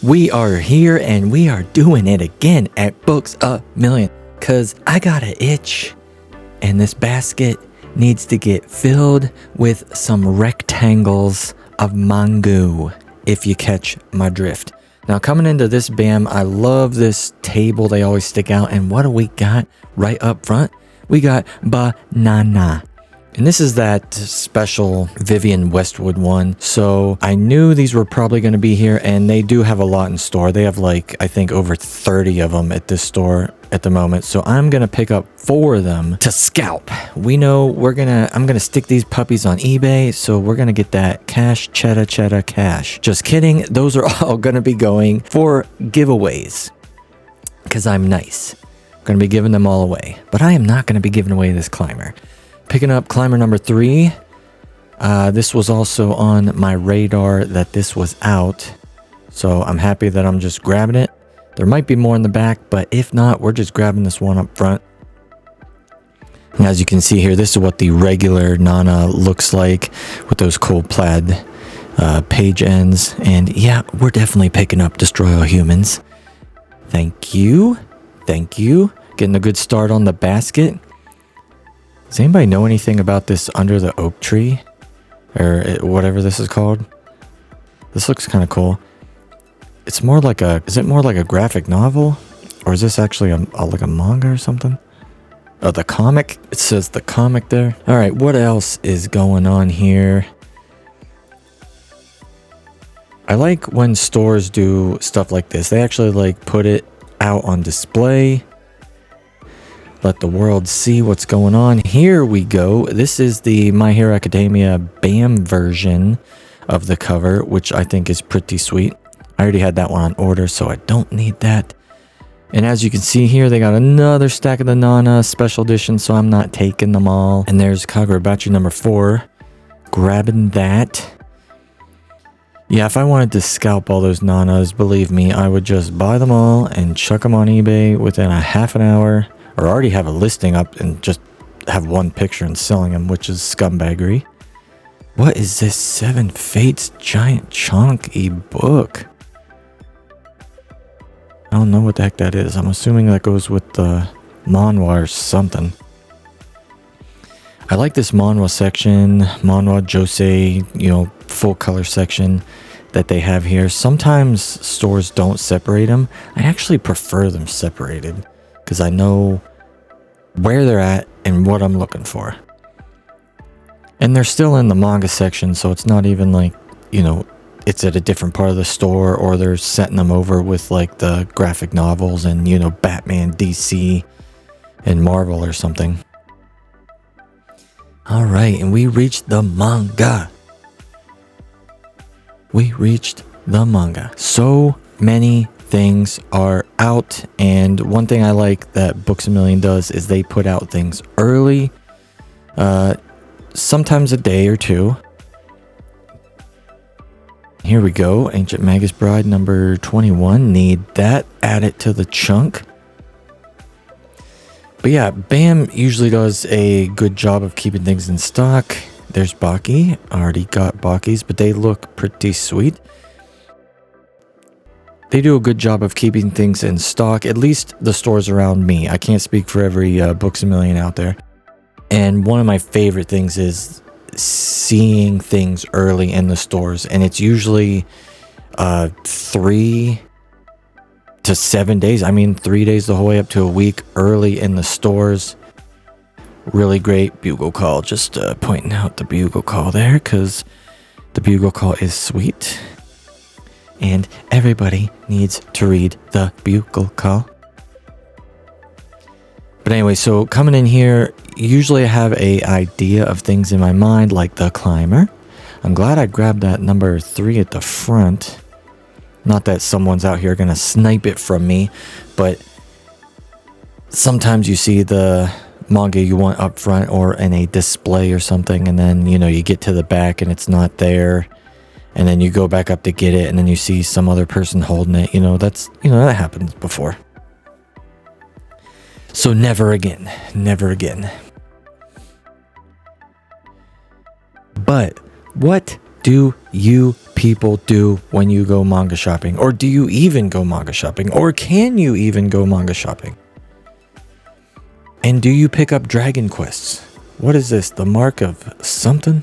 We are here and we are doing it again at Books A Million because I got an itch and this basket needs to get filled with some rectangles of manga, if you catch my drift. Now coming into this BAM, I love this table. They always stick out. And what do we got right up front? We got banana. And this is that special Vivian Westwood one. So I knew these were probably going to be here, and they do have a lot in store. They have like, I think over 30 of them at this store at the moment. So I'm going to pick up 4 of them to scalp. We know I'm going to stick these puppies on eBay. So we're going to get that cash, cheddar cash. Just kidding. Those are all going to be going for giveaways because I'm nice. I'm going to be giving them all away, but I am not going to be giving away this climber. Picking up climber number 3. This was also on my radar that this was out. So I'm happy that I'm just grabbing it. There might be more in the back, but if not, we're just grabbing this one up front. And as you can see here, this is what the regular Nana looks like with those cool plaid page ends. And yeah, we're definitely picking up Destroy All Humans. Thank you. Thank you. Getting a good start on the basket. Does anybody know anything about this Under the Oak Tree? Or whatever this is called? This looks kind of cool. It's more like is it more like a graphic novel? Or is this actually like a manga or something? Oh, the comic? It says the comic there. Alright, what else is going on here? I like when stores do stuff like this. They actually like put it out on display. Let the world see what's going on. Here we go. This is the My Hero Academia BAM version of the cover, which I think is pretty sweet. I already had that one on order, so I don't need that. And as you can see here, they got another stack of the Nana special edition, so I'm not taking them all. And there's Kagurabachi number 4. Grabbing that. Yeah, if I wanted to scalp all those Nanas, believe me, I would just buy them all and chuck them on eBay within a half an hour. Or already have a listing up and just have one picture and selling them, which is scumbaggery. What is this 7 Fates giant chunky book? I don't know what the heck that is. I'm assuming that goes with the manhwa or something. I like this manhwa section, manhwa josei, full color section that they have here. Sometimes stores don't separate them. I actually prefer them separated because I know where they're at and what I'm looking for. And they're still in the manga section, so it's not even like, it's at a different part of the store, or they're setting them over with like the graphic novels and, Batman, DC, and Marvel or something. All right, and we reached the manga. We reached the manga. So many things are out, and one thing I like that Books A Million does is they put out things early, sometimes a day or two. Here we go, Ancient Magus Bride number 21. Need that, add it to the chunk. But yeah, BAM usually does a good job of keeping things in stock. There's Baki, already got Bakis, but they look pretty sweet. They do a good job of keeping things in stock, at least the stores around me. I can't speak for every Books A Million out there. And one of my favorite things is seeing things early in the stores. And it's usually 3 to 7 days. 3 days the whole way up to a week early in the stores. Really great bugle call. Just pointing out the bugle call there because the bugle call is sweet. And everybody needs to read the bugle call. But anyway, so coming in here, usually I have an idea of things in my mind, like the climber. I'm glad I grabbed that number 3 at the front. Not that someone's out here going to snipe it from me, but sometimes you see the manga you want up front or in a display or something, and then, you get to the back and it's not there. And then you go back up to get it, and then you see some other person holding it. That happens before. So never again. Never again. But what do you people do when you go manga shopping? Or do you even go manga shopping? Or can you even go manga shopping? And do you pick up Dragon Quests? What is this? The mark of something?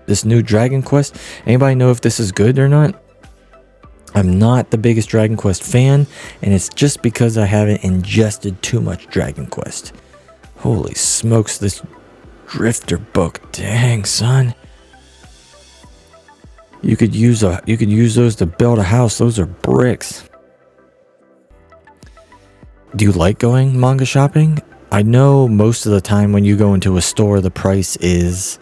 This new Dragon Quest? Anybody know if this is good or not? I'm not the biggest Dragon Quest fan, and it's just because I haven't ingested too much Dragon Quest. Holy smokes, this Drifter book. Dang, son. You could use those to build a house. Those are bricks. Do you like going manga shopping? I know most of the time when you go into a store, the price is,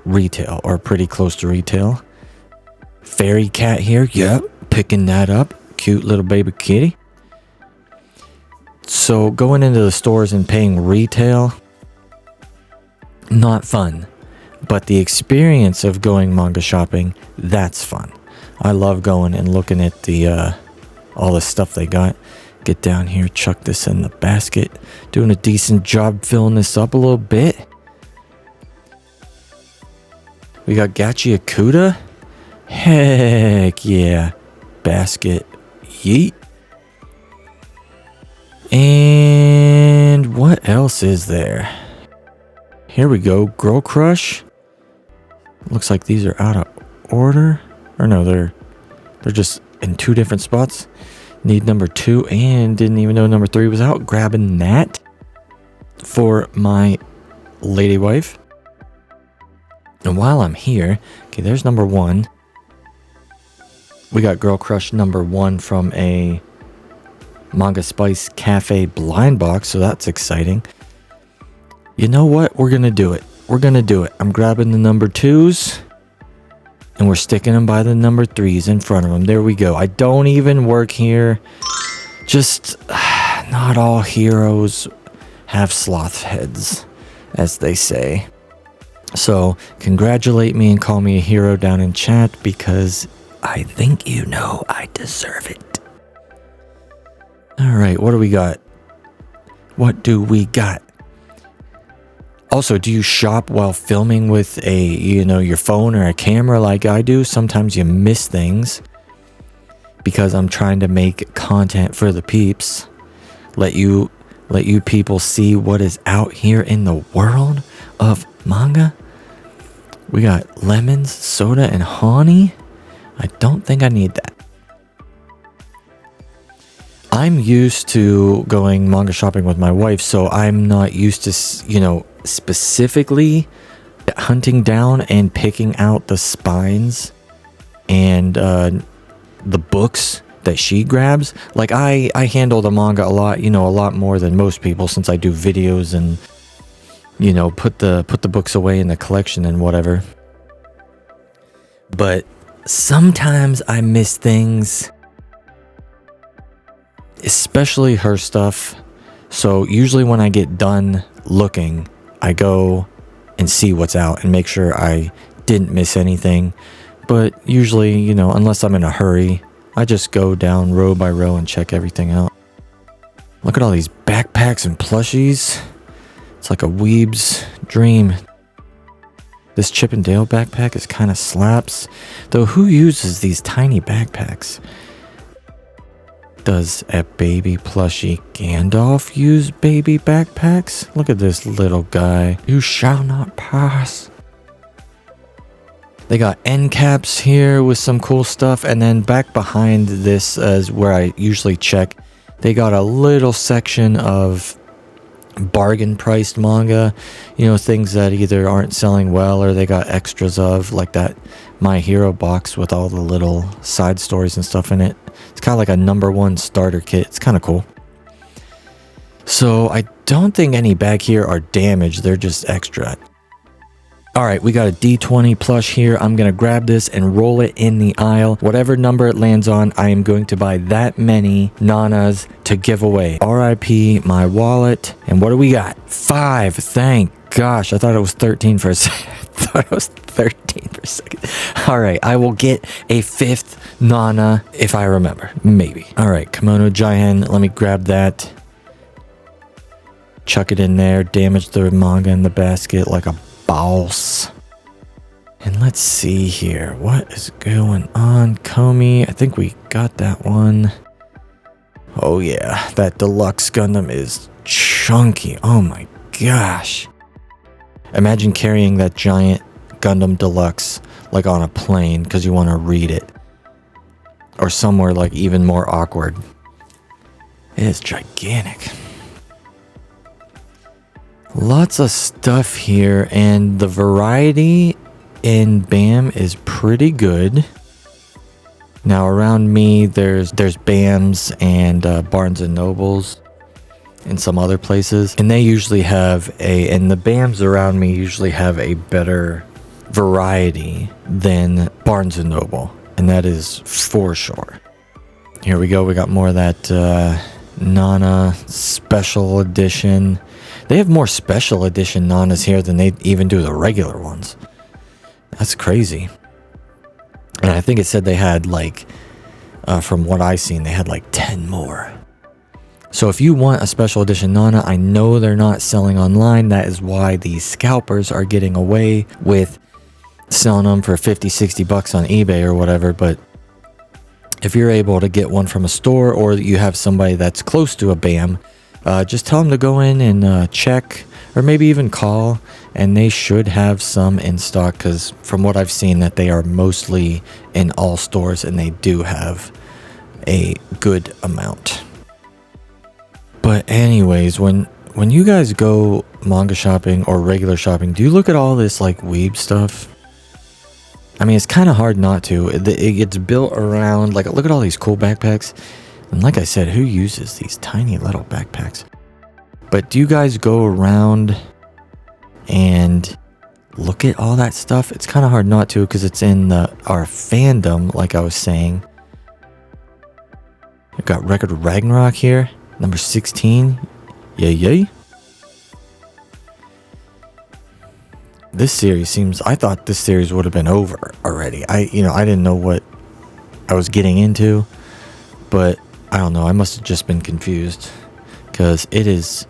retail or pretty close to retail. Fairy cat here. Yep, picking that up. Cute little baby kitty. So going into the stores and paying retail, not fun. But the experience of going manga shopping, that's fun. I love going and looking at the all the stuff they got. Get down here, chuck this in the basket. Doing a decent job filling this up a little bit. We got Gachi Akuda. Heck yeah. Basket. Yeet. And what else is there? Here we go. Girl Crush. Looks like these are out of order. Or no, they're just in two different spots. Need number 2 and didn't even know number 3 was out. Grabbing that for my lady wife. And while I'm here, okay, there's number 1. We got Girl Crush number 1 from a Manga Spice Cafe blind box, so that's exciting. You know what? We're gonna do it. We're gonna do it. I'm grabbing the number 2s and we're sticking them by the number 3s in front of them. There we go. I don't even work here. Just not all heroes have sloth heads, as they say. So congratulate me and call me a hero down in chat, because I think you know I deserve it. All right, what do we got? What do we got? Also, do you shop while filming with your phone or a camera like I do? Sometimes you miss things because I'm trying to make content for the peeps. Let you people see what is out here in the world of manga. We got lemons, soda, and honey. I don't think I need that. I'm used to going manga shopping with my wife, so I'm not used to, specifically hunting down and picking out the spines and the books that she grabs. Like I handle the manga a lot more than most people, since I do videos and put the books away in the collection and whatever. But sometimes I miss things, especially her stuff. So usually when I get done looking, I go and see what's out and make sure I didn't miss anything. But usually, unless I'm in a hurry, I just go down row by row and check everything out. Look at all these backpacks and plushies. It's like a weeb's dream. This Chip and Dale backpack is kind of slaps. Though who uses these tiny backpacks? Does a baby plushie Gandalf use baby backpacks? Look at this little guy. You shall not pass. They got end caps here with some cool stuff. And then back behind this is where I usually check. They got a little section of bargain priced manga. Things that either aren't selling well or they got extras of, like that My Hero box with all the little side stories and stuff in it. It's kind of like a number 1 starter kit. It's kind of cool. So I don't think any back here are damaged. They're just extra. All right, we got a D20 plush here. I'm going to grab this and roll it in the aisle. Whatever number it lands on, I am going to buy that many Nanas to give away. RIP my wallet. And what do we got? 5. Thank gosh. I thought it was 13 for a second. I thought it was 13 for a second. All right, I will get a 5th Nana if I remember. Maybe. All right, Kimono Jihen. Let me grab that. Chuck it in there. Damage the manga in the basket like a boss. And let's see here. What is going on? Komi. I think we got that one. Oh yeah. That deluxe Gundam is chunky. Oh my gosh. Imagine carrying that giant Gundam Deluxe like on a plane because you want to read it. Or somewhere like even more awkward. It is gigantic. Lots of stuff here, and the variety in BAM is pretty good. Now around me there's BAMs and Barnes and Nobles and some other places, and they usually have and the BAMs around me usually have a better variety than Barnes and Noble, and that is for sure. Here we go, we got more of that Nana special edition. They have more special edition Nanas here than they even do the regular ones. That's crazy. And I think it said they had like, from what I've seen, they had like 10 more. So if you want a special edition Nana, I know they're not selling online. That is why these scalpers are getting away with selling them for 50, 60 bucks on eBay or whatever. But if you're able to get one from a store, or you have somebody that's close to a BAM, just tell them to go in and check, or maybe even call, and they should have some in stock, because from what I've seen that they are mostly in all stores, and they do have a good amount. But anyways, when you guys go manga shopping or regular shopping, do you look at all this like weeb stuff? I mean, it's kind of hard not to. It gets built around, like, look at all these cool backpacks. And like I said, who uses these tiny little backpacks? But do you guys go around and look at all that stuff? It's kind of hard not to, because it's in our fandom, like I was saying. We've got Record of Ragnarok here, number 16. Yay. This series seems, I thought this series would have been over already. I didn't know what I was getting into, but I don't know, I must have just been confused, because it is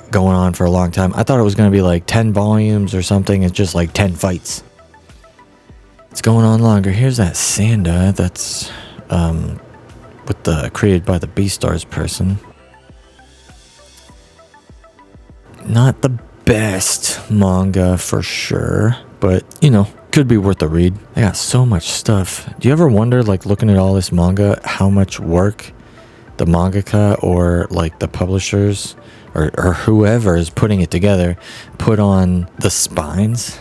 going on for a long time. I thought it was going to be like 10 volumes or something. It's just like 10 fights. It's going on longer. Here's that Sanda that's with the created by the Beastars person. Not the best manga for sure, but could be worth a read. They got so much stuff. Do you ever wonder, like, looking at all this manga, how much work the mangaka or like the publishers or whoever is putting it together put on the spines?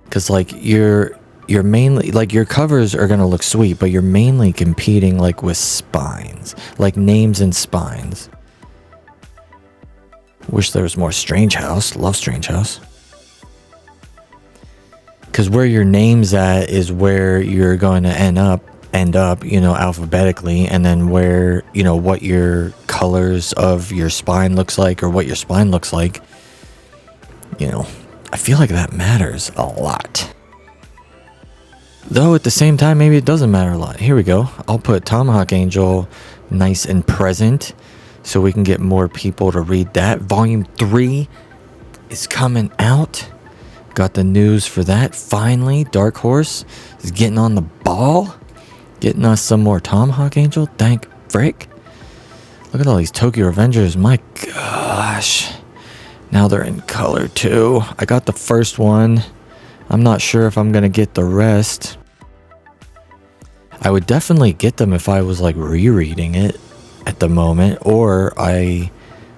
Because like you're mainly, like, your covers are gonna look sweet, but you're mainly competing like with spines, like names and spines. Wish there was more Strange House. Love Strange House. Because where your name's at is where you're going to end up, alphabetically, and then where, what your colors of your spine looks like, or what your spine looks like. I feel like that matters a lot. Though at the same time, maybe it doesn't matter a lot. Here we go. I'll put Tomahawk Angel nice and present, so we can get more people to read that. Volume 3 is coming out. Got the news for that. Finally, Dark Horse is getting on the ball. Getting us some more Tomahawk Angel. Thank frick. Look at all these Tokyo Revengers. My gosh. Now they're in color too. I got the first one. I'm not sure if I'm going to get the rest. I would definitely get them if I was like rereading it at the moment, or I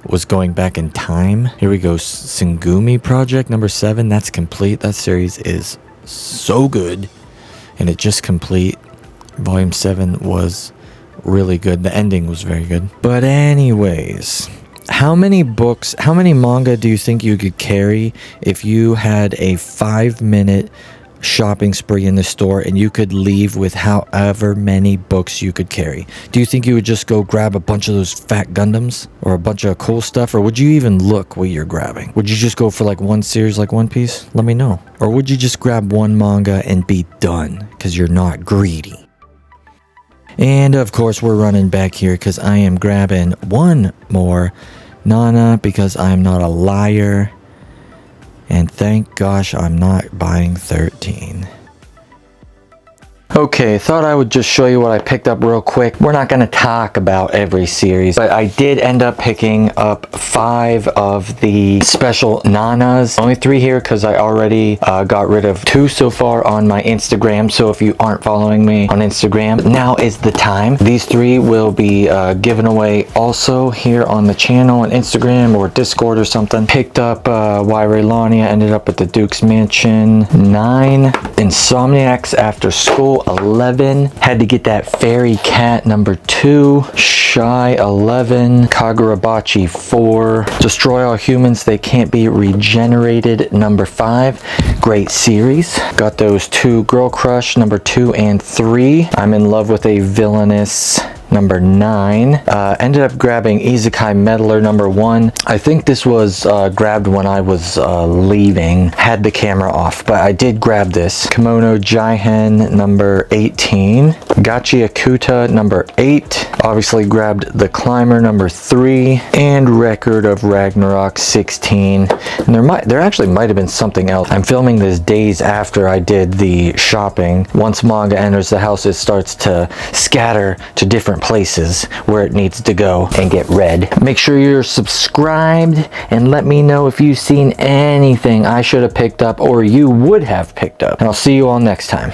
was going back in time. Here we go. Singumi Project number 7. That's complete. That series is so good, and it just complete. Volume 7 was really good. The ending was very good. But anyways, how many manga do you think you could carry if you had a 5-minute shopping spree in the store and you could leave with however many books you could carry? Do you think you would just go grab a bunch of those fat Gundams or a bunch of cool stuff, or would you even look what you're grabbing? Would you just go for like one series like One Piece? Let me know. Or would you just grab one manga and be done because you're not greedy? And of course we're running back here because I am grabbing one more Nana because I'm not a liar. And thank gosh I'm not buying 13. Okay, thought I would just show you what I picked up real quick. We're not going to talk about every series, but I did end up picking up 5 of the special nanas. Only 3 here because I already got rid of 2 so far on my Instagram. So if you aren't following me on Instagram, now is the time. These 3 will be given away also here on the channel on Instagram or Discord or something. Picked up Wairelania, ended up at the Duke's Mansion. 9 Insomniacs After School. 11, had to get that Fairy Cat number 2, Shy 11, Kagurabachi 4, Destroy All Humans They Can't Be Regenerated number 5, great series. Got those 2, Girl Crush number 2 and 3, I'm in love with a villainous number 9. Ended up grabbing Isekai Meddler number 1. I think this was grabbed when I was leaving. Had the camera off, but I did grab this. Kimono Jihen number 18. Gachi Akuta number 8. Obviously grabbed The Climber number 3. And Record of Ragnarok 16. And there actually might have been something else. I'm filming this days after I did the shopping. Once manga enters the house, it starts to scatter to different places where it needs to go and get read. Make sure you're subscribed and let me know if you've seen anything I should have picked up or you would have picked up. And I'll see you all next time.